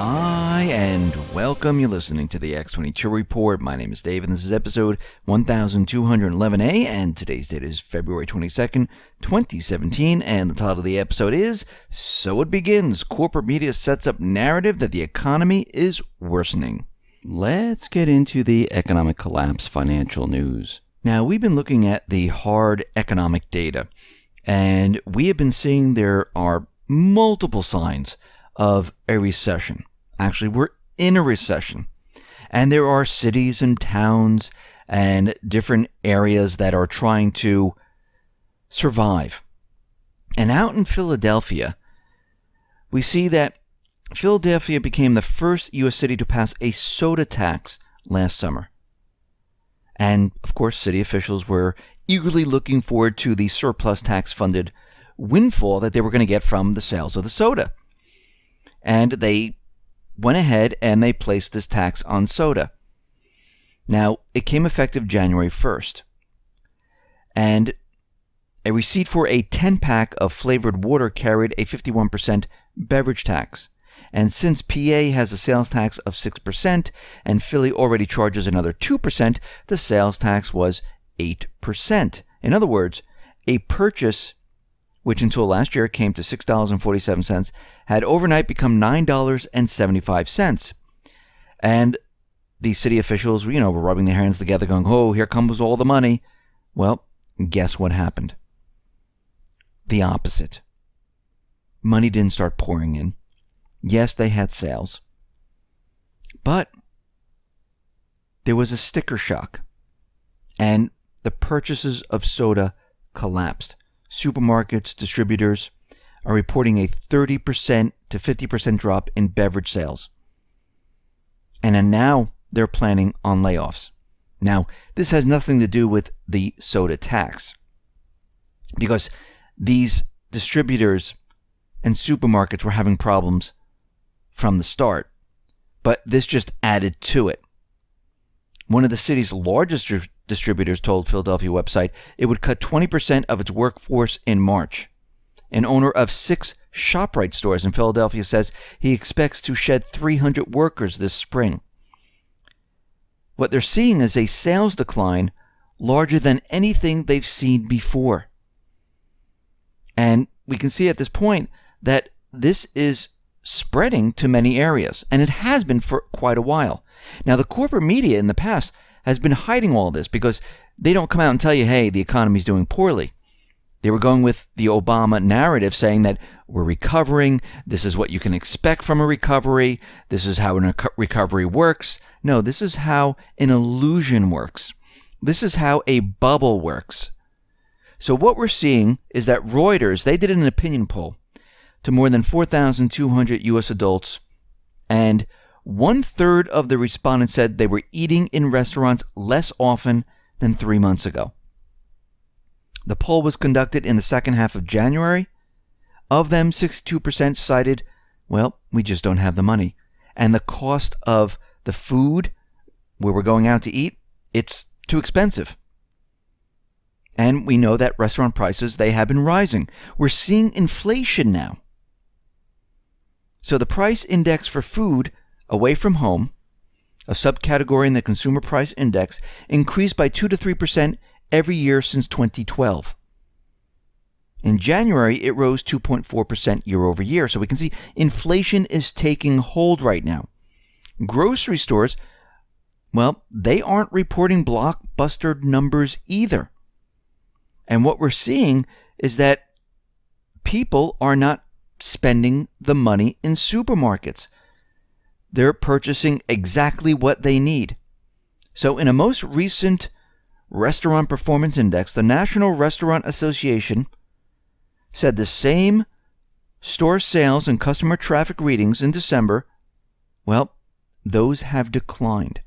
Hi, and welcome. You're listening to the X22 Report. My name is Dave, and this is episode 1211A, and today's date is February 22nd, 2017, and the title of the episode is, So It Begins. Corporate media sets up narrative that the economy is worsening. Let's get into the economic collapse financial news. Now, we've been looking at the hard economic data, and we have been seeing there are multiple signs of a recession. Actually, we're in a recession. And there are cities and towns and different areas that are trying to survive. And out in Philadelphia, we see that Philadelphia became the first U.S. city to pass a soda tax last summer. And, of course, city officials were eagerly looking forward to the surplus tax-funded windfall that they were going to get from the sales of the soda. And they went ahead and they placed this tax on soda. Now, it came effective January 1st. And a receipt for a 10-pack of flavored water carried a 51% beverage tax. And since PA has a sales tax of 6% and Philly already charges another 2%, the sales tax was 8%. In other words, a purchase which until last year came to $6.47, had overnight become $9.75. And the city officials, were rubbing their hands together going, oh, here comes all the money. Well, guess what happened? The opposite. Money didn't start pouring in. Yes, they had sales. But there was a sticker shock. And the purchases of soda collapsed. Supermarkets, distributors are reporting a 30% to 50% drop in beverage sales. And now they're planning on layoffs. Now, this has nothing to do with the soda tax, because these distributors and supermarkets were having problems from the start, but this just added to it. One of the city's largest distributors told Philadelphia website it would cut 20% of its workforce in March. An owner of 6 ShopRite stores in Philadelphia says he expects to shed 300 workers this spring. What they're seeing is a sales decline larger than anything they've seen before. And we can see at this point that this is spreading to many areas, and it has been for quite a while. Now, the corporate media in the past has been hiding all this because they don't come out and tell you, hey, the economy's doing poorly. They were going with the Obama narrative saying that we're recovering, this is what you can expect from a recovery, this is how a recovery works. No, this is how an illusion works. This is how a bubble works. So what we're seeing is that Reuters, they did an opinion poll to more than 4,200 U.S. adults, and 1/3 of the respondents said they were eating in restaurants less often than 3 months ago. The poll was conducted in the second half of January. Of them, 62% cited, well, we just don't have the money. And the cost of the food where we're going out to eat, it's too expensive. And we know that restaurant prices, they have been rising. We're seeing inflation now. So the price index for food away from home, a subcategory in the Consumer Price Index, increased by 2 to 3% every year since 2012. In January, it rose 2.4% year over year. So we can see inflation is taking hold right now. Grocery stores, well, they aren't reporting blockbuster numbers either. And what we're seeing is that people are not spending the money in supermarkets. They're purchasing exactly what they need. So in a most recent Restaurant Performance Index, the National Restaurant Association said the same store sales and customer traffic readings in December, well, those have declined.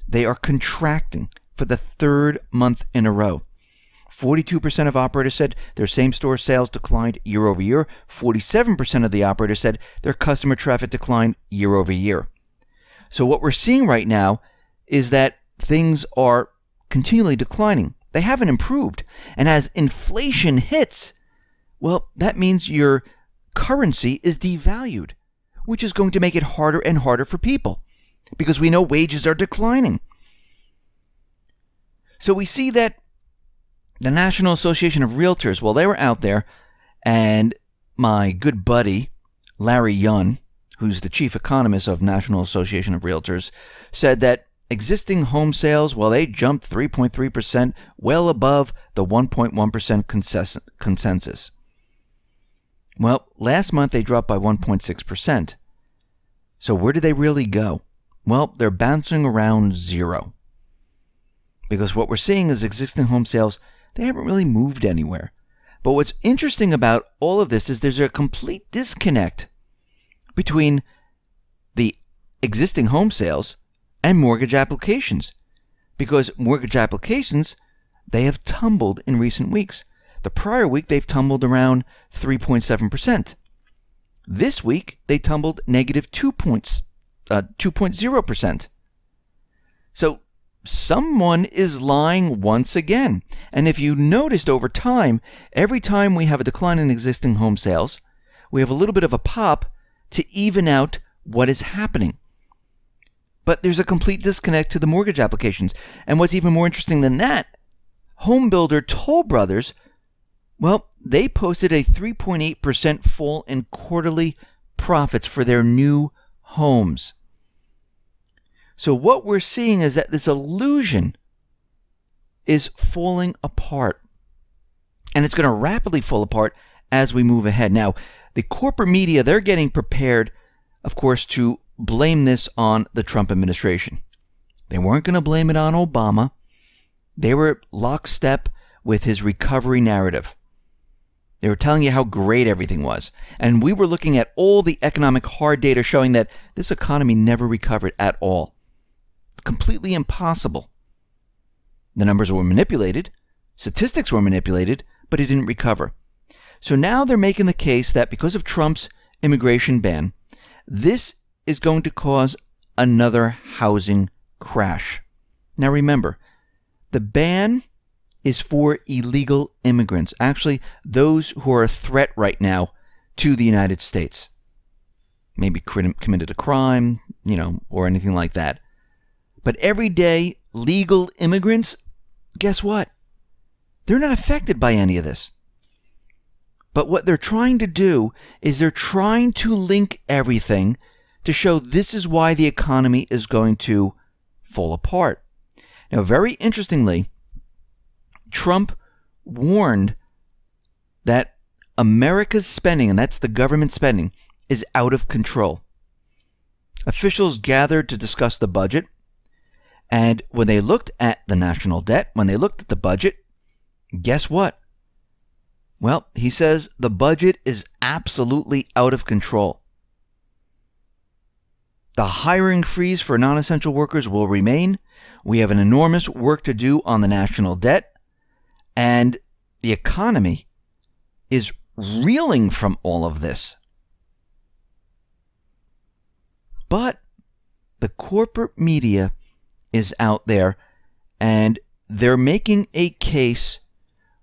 They are contracting for the 3rd month in a row. 42% of operators said their same-store sales declined year over year. 47% of the operators said their customer traffic declined year over year. So what we're seeing right now is that things are continually declining. They haven't improved. And as inflation hits, well, that means your currency is devalued, which is going to make it harder and harder for people because we know wages are declining. So we see that the National Association of Realtors, well, they were out there, and my good buddy, Larry Yun, who's the chief economist of National Association of Realtors, said that existing home sales, well, they jumped 3.3%, well above the 1.1% consensus. Well, last month they dropped by 1.6%. So where did they really go? Well, they're bouncing around zero. Because what we're seeing is existing home sales, they haven't really moved anywhere. But what's interesting about all of this is there's a complete disconnect between the existing home sales and mortgage applications. Because mortgage applications, they have tumbled in recent weeks. The prior week, they've tumbled around 3.7%. This week, they tumbled negative 2.0%. So someone is lying once again. And if you noticed over time, every time we have a decline in existing home sales, we have a little bit of a pop to even out what is happening. But there's a complete disconnect to the mortgage applications. And what's even more interesting than that, home builder Toll Brothers, well, they posted a 3.8% fall in quarterly profits for their new homes. So what we're seeing is that this illusion is falling apart. And it's going to rapidly fall apart as we move ahead. Now, the corporate media, they're getting prepared, of course, to blame this on the Trump administration. They weren't going to blame it on Obama. They were lockstep with his recovery narrative. They were telling you how great everything was. And we were looking at all the economic hard data showing that this economy never recovered at all. Completely impossible. The numbers were manipulated, statistics were manipulated, but it didn't recover. So now they're making the case that because of Trump's immigration ban, this is going to cause another housing crash. Now remember, the ban is for illegal immigrants, actually those who are a threat right now to the United States. Maybe committed a crime, or anything like that. But everyday legal immigrants, guess what? They're not affected by any of this. But what they're trying to do is they're trying to link everything to show this is why the economy is going to fall apart. Now, very interestingly, Trump warned that America's spending, and that's the government spending, is out of control. Officials gathered to discuss the budget, and when they looked at the national debt, when they looked at the budget, guess what? Well, he says the budget is absolutely out of control. The hiring freeze for non-essential workers will remain. We have an enormous work to do on the national debt. And the economy is reeling from all of this. But the corporate media is out there, and they're making a case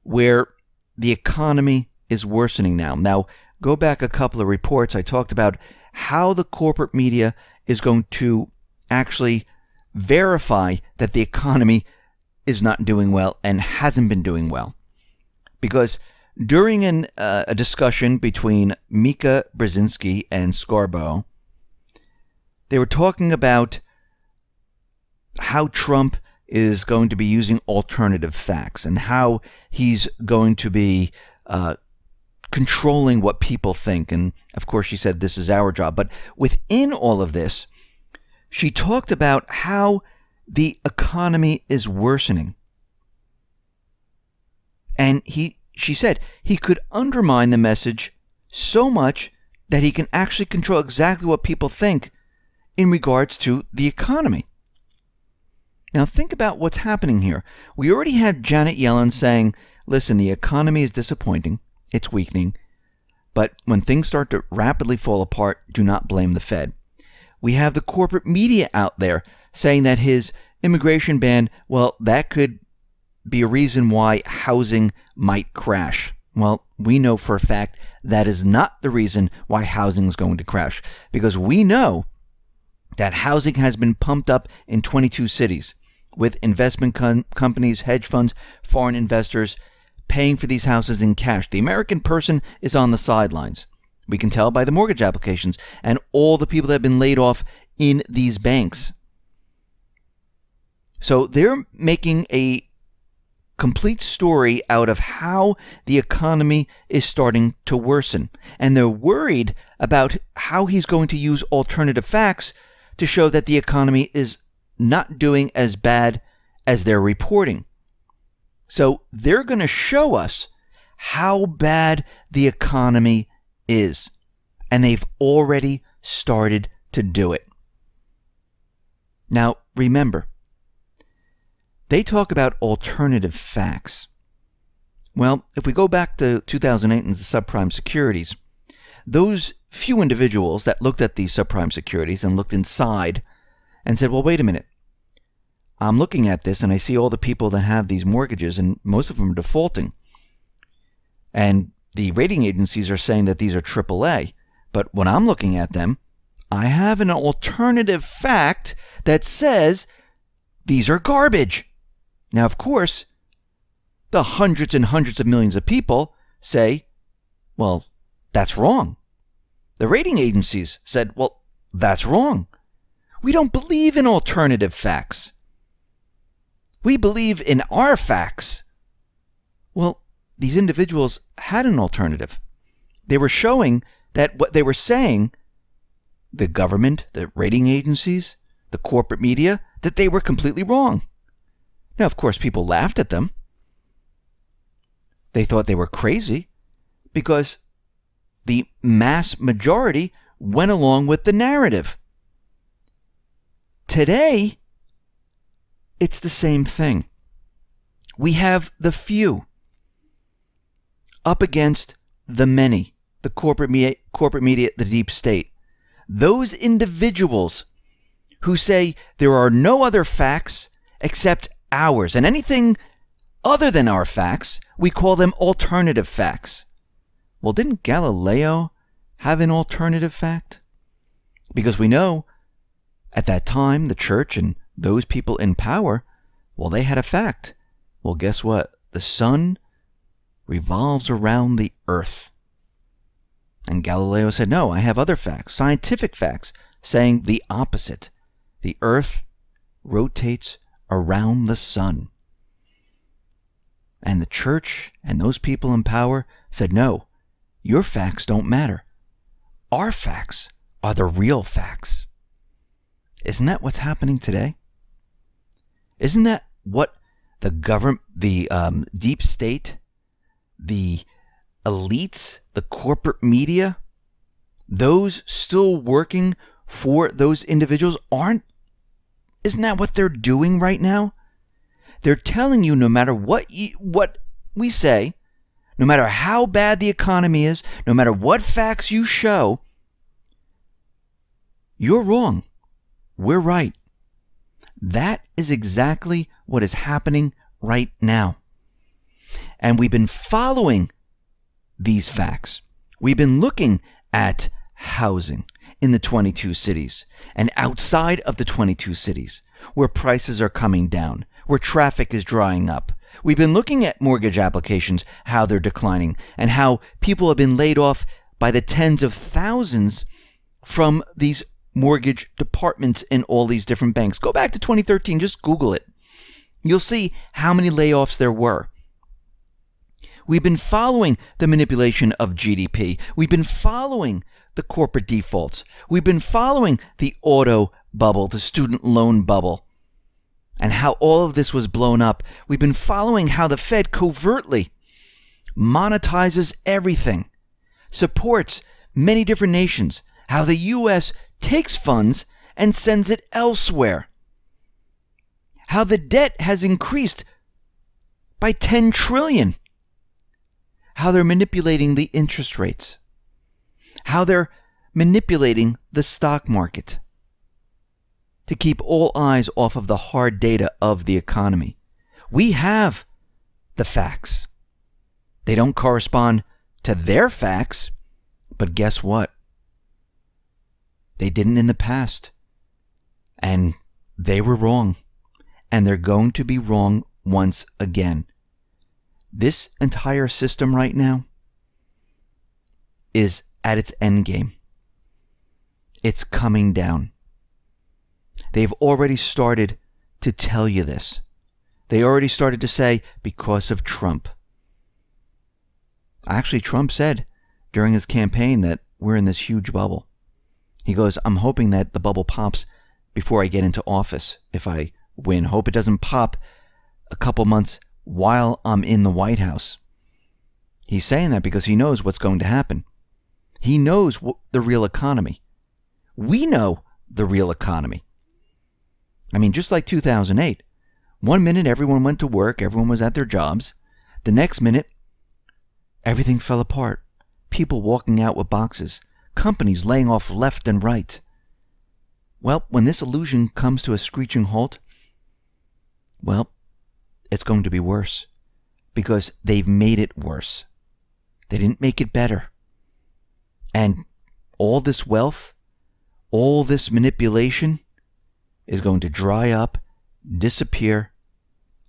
where the economy is worsening now. Now, go back a couple of reports. I talked about how the corporate media is going to actually verify that the economy is not doing well and hasn't been doing well. Because during a discussion between Mika Brzezinski and Scarborough, they were talking about how Trump is going to be using alternative facts and how he's going to be controlling what people think. And of course, she said, this is our job. But within all of this, she talked about how the economy is worsening. And she said he could undermine the message so much that he can actually control exactly what people think in regards to the economy. Now think about what's happening here. We already had Janet Yellen saying, listen, the economy is disappointing, it's weakening, but when things start to rapidly fall apart, do not blame the Fed. We have the corporate media out there saying that his immigration ban, well, that could be a reason why housing might crash. Well, we know for a fact that is not the reason why housing is going to crash, because we know that housing has been pumped up in 22 cities with investment companies, hedge funds, foreign investors paying for these houses in cash. The American person is on the sidelines. We can tell by the mortgage applications and all the people that have been laid off in these banks. So they're making a complete story out of how the economy is starting to worsen. And they're worried about how he's going to use alternative facts to show that the economy is not doing as bad as they're reporting. So they're going to show us how bad the economy is. And they've already started to do it. Now, remember, they talk about alternative facts. Well, if we go back to 2008 and the subprime securities, those few individuals that looked at these subprime securities and looked inside and said, well, wait a minute. I'm looking at this and I see all the people that have these mortgages and most of them are defaulting. And the rating agencies are saying that these are AAA. But when I'm looking at them, I have an alternative fact that says these are garbage. Now, of course, the hundreds and hundreds of millions of people say, well, that's wrong. The rating agencies said, well, that's wrong. We don't believe in alternative facts. We believe in our facts. Well, these individuals had an alternative. They were showing that what they were saying, the government, the rating agencies, the corporate media, that they were completely wrong. Now, of course, people laughed at them. They thought they were crazy because the mass majority went along with the narrative. Today, it's the same thing. We have the few up against the many, the corporate media, the deep state. Those individuals who say there are no other facts except ours, and anything other than our facts, we call them alternative facts. Well, didn't Galileo have an alternative fact? Because we know at that time the church and those people in power, well, they had a fact. Well, guess what? The sun revolves around the earth. And Galileo said, no, I have other facts, scientific facts, saying the opposite. The earth rotates around the sun. And the church and those people in power said, no, your facts don't matter. Our facts are the real facts. Isn't that what's happening today? Isn't that what the government, the deep state, the elites, the corporate media, those still working for those individuals isn't that what they're doing right now? They're telling you no matter what we say, no matter how bad the economy is, no matter what facts you show, you're wrong. We're right. That is exactly what is happening right now. And we've been following these facts. We've been looking at housing in the 22 cities and outside of the 22 cities where prices are coming down, where traffic is drying up. We've been looking at mortgage applications, how they're declining, and how people have been laid off by the tens of thousands from these mortgage departments in all these different banks. Go back to 2013, just Google it. You'll see how many layoffs there were. We've been following the manipulation of GDP. We've been following the corporate defaults. We've been following the auto bubble, the student loan bubble, and how all of this was blown up. We've been following how the Fed covertly monetizes everything, supports many different nations, how the U.S. takes funds and sends it elsewhere, how the debt has increased by 10 trillion, how they're manipulating the interest rates, how they're manipulating the stock market to keep all eyes off of the hard data of the economy. We have the facts. They don't correspond to their facts, but guess what? They didn't in the past. And they were wrong. And they're going to be wrong once again. This entire system right now is at its end game. It's coming down. They've already started to tell you this. They already started to say, because of Trump. Actually, Trump said during his campaign that we're in this huge bubble. He goes, I'm hoping that the bubble pops before I get into office if I win. Hope it doesn't pop a couple months while I'm in the White House. He's saying that because he knows what's going to happen. He knows the real economy. We know the real economy. I mean, just like 2008. 1 minute everyone went to work, everyone was at their jobs. The next minute, everything fell apart. People walking out with boxes. Companies laying off left and right. Well, when this illusion comes to a screeching halt, well, it's going to be worse. Because they've made it worse. They didn't make it better. And all this wealth, all this manipulation is going to dry up, disappear,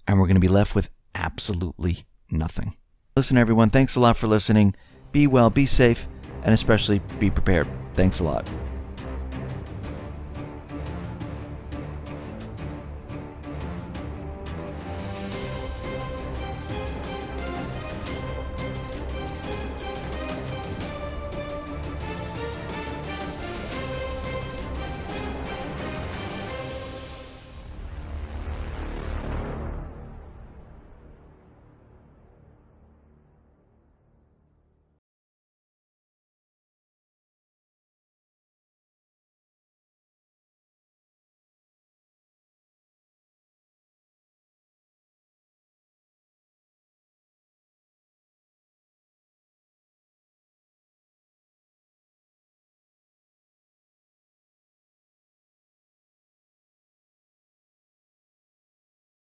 and we're going to be left with absolutely nothing. Listen, everyone, thanks a lot for listening. Be well, be safe, and especially be prepared. Thanks a lot.